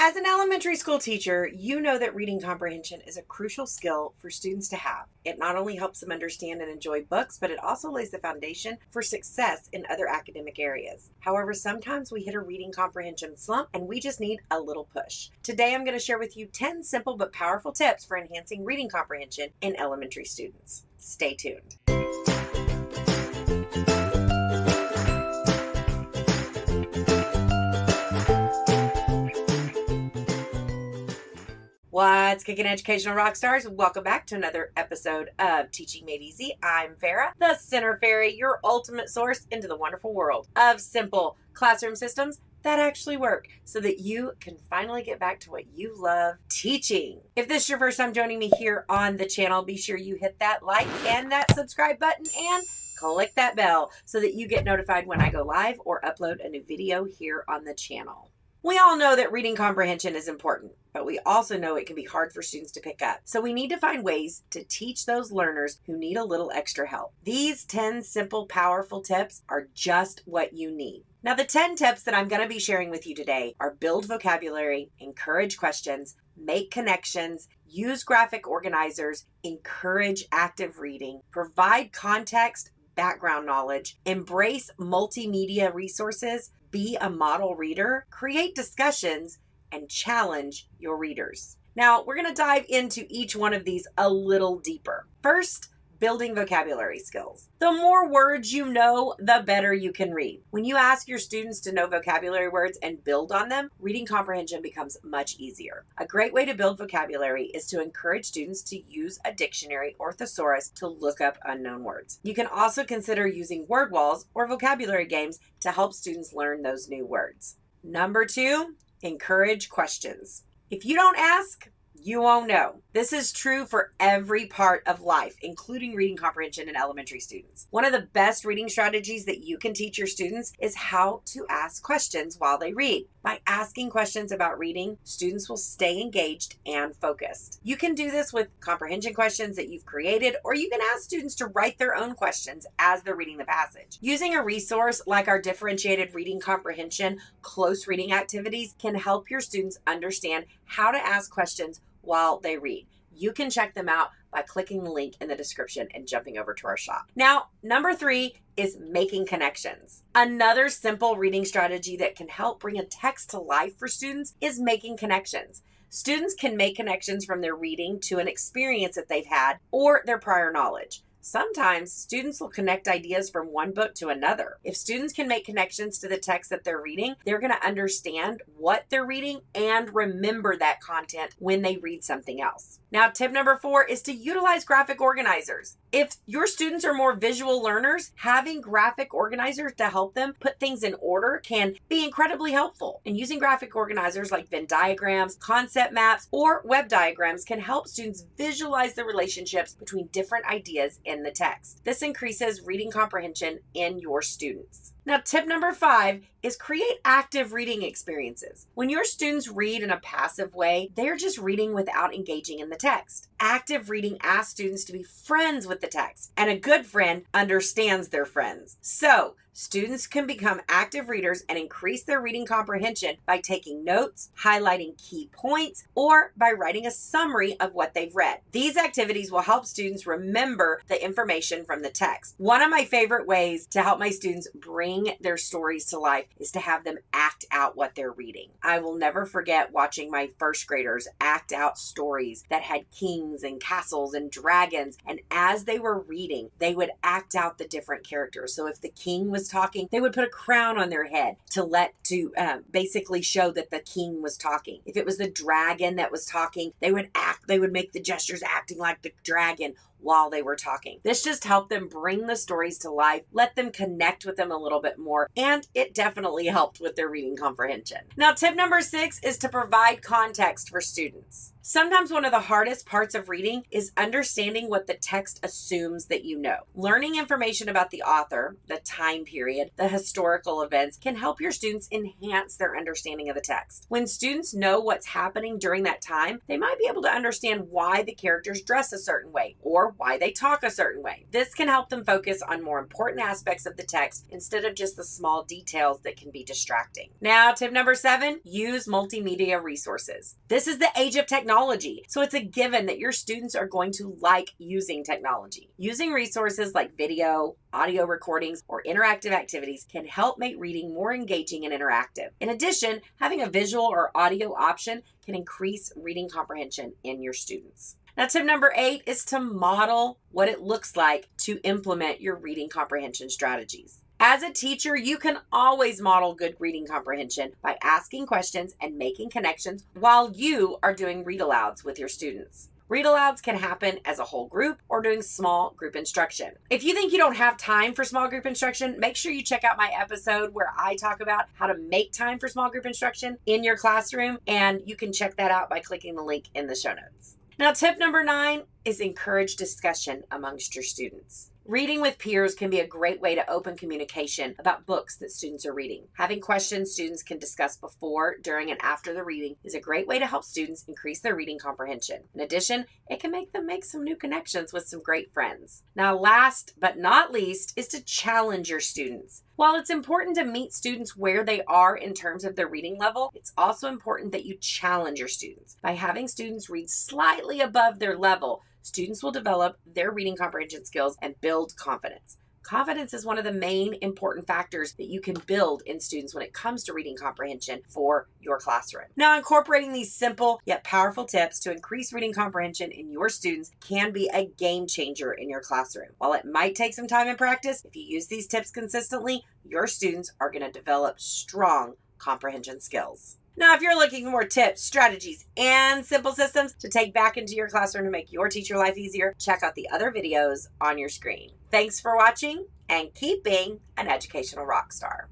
As an elementary school teacher, you know that reading comprehension is a crucial skill for students to have. It not only helps them understand and enjoy books, but it also lays the foundation for success in other academic areas. However, sometimes we hit a reading comprehension slump and we just need a little push. Today, I'm going to share with you 10 simple but powerful tips for enhancing reading comprehension in elementary students. Stay tuned. What's kicking, educational rock stars? Welcome back to another episode of Teaching Made Easy. I'm Vera, the Center Fairy, your ultimate source into the wonderful world of simple classroom systems that actually work so that you can finally get back to what you love, teaching. If this is your first time joining me here on the channel, be sure you hit that like and that subscribe button and click that bell so that you get notified when I go live or upload a new video here on the channel. We all know that reading comprehension is important, but we also know it can be hard for students to pick up. So we need to find ways to teach those learners who need a little extra help. These 10 simple, powerful tips are just what you need. Now, the 10 tips that I'm going to be sharing with you today are build vocabulary, encourage questions, make connections, use graphic organizers, encourage active reading, provide context, background knowledge, embrace multimedia resources, be a model reader, create discussions, and challenge your readers. Now, we're going to dive into each one of these a little deeper. First, building vocabulary skills. The more words you know, the better you can read. When you ask your students to know vocabulary words and build on them, reading comprehension becomes much easier. A great way to build vocabulary is to encourage students to use a dictionary or thesaurus to look up unknown words. You can also consider using word walls or vocabulary games to help students learn those new words. Number 2, encourage questions. If you don't ask, you won't know. This is true for every part of life, including reading comprehension in elementary students. One of the best reading strategies that you can teach your students is how to ask questions while they read. By asking questions about reading, students will stay engaged and focused. You can do this with comprehension questions that you've created, or you can ask students to write their own questions as they're reading the passage. Using a resource like our differentiated reading comprehension close reading activities can help your students understand how to ask questions while they read. You can check them out by clicking the link in the description and jumping over to our shop. Now, number 3 is making connections. Another simple reading strategy that can help bring a text to life for students is making connections. Students can make connections from their reading to an experience that they've had or their prior knowledge. Sometimes students will connect ideas from one book to another. If students can make connections to the text that they're reading, they're going to understand what they're reading and remember that content when they read something else. Now, tip number 4 is to utilize graphic organizers. If your students are more visual learners, having graphic organizers to help them put things in order can be incredibly helpful. And using graphic organizers like Venn diagrams, concept maps, or web diagrams can help students visualize the relationships between different ideas in the text. This increases reading comprehension in your students. Now, tip number 5 is create active reading experiences. When your students read in a passive way, they're just reading without engaging in the text. Active reading asks students to be friends with the text, and a good friend understands their friends. So, students can become active readers and increase their reading comprehension by taking notes, highlighting key points, or by writing a summary of what they've read. These activities will help students remember the information from the text. One of my favorite ways to help my students bring their stories to life is to have them act out what they're reading. I will never forget watching my first graders act out stories that had kings and castles and dragons, and as they were reading, they would act out the different characters. So if the king was talking, they would put a crown on their head to basically show that the king was talking. If it was the dragon that was talking, they would make the gestures acting like the dragon while they were talking. This just helped them bring the stories to life, let them connect with them a little bit more, and it definitely helped with their reading comprehension. Now, tip number 6 is to provide context for students. Sometimes one of the hardest parts of reading is understanding what the text assumes that you know. Learning information about the author, the time period, the historical events can help your students enhance their understanding of the text. When students know what's happening during that time, they might be able to understand why the characters dress a certain way or or why they talk a certain way. This can help them focus on more important aspects of the text instead of just the small details that can be distracting. Now, tip number 7, use multimedia resources. This is the age of technology, so it's a given that your students are going to like using technology. Using resources like video, audio recordings, or interactive activities can help make reading more engaging and interactive. In addition, having a visual or audio option can increase reading comprehension in your students. Now, tip number 8 is to model what it looks like to implement your reading comprehension strategies. As a teacher, you can always model good reading comprehension by asking questions and making connections while you are doing read-alouds with your students. Read-alouds can happen as a whole group or doing small group instruction. If you think you don't have time for small group instruction, make sure you check out my episode where I talk about how to make time for small group instruction in your classroom, and you can check that out by clicking the link in the show notes. Now, tip number 9 is encourage discussion amongst your students. Reading with peers can be a great way to open communication about books that students are reading. Having questions students can discuss before, during, and after the reading is a great way to help students increase their reading comprehension. In addition, it can make them make some new connections with some great friends. Now, last but not least is to challenge your students. While it's important to meet students where they are in terms of their reading level, it's also important that you challenge your students. By having students read slightly above their level, students will develop their reading comprehension skills and build confidence. Confidence is one of the main important factors that you can build in students when it comes to reading comprehension for your classroom. Now, incorporating these simple yet powerful tips to increase reading comprehension in your students can be a game changer in your classroom. While it might take some time and practice, if you use these tips consistently, your students are going to develop strong comprehension skills. Now, if you're looking for more tips, strategies, and simple systems to take back into your classroom to make your teacher life easier, check out the other videos on your screen. Thanks for watching, and keep being an educational rock star.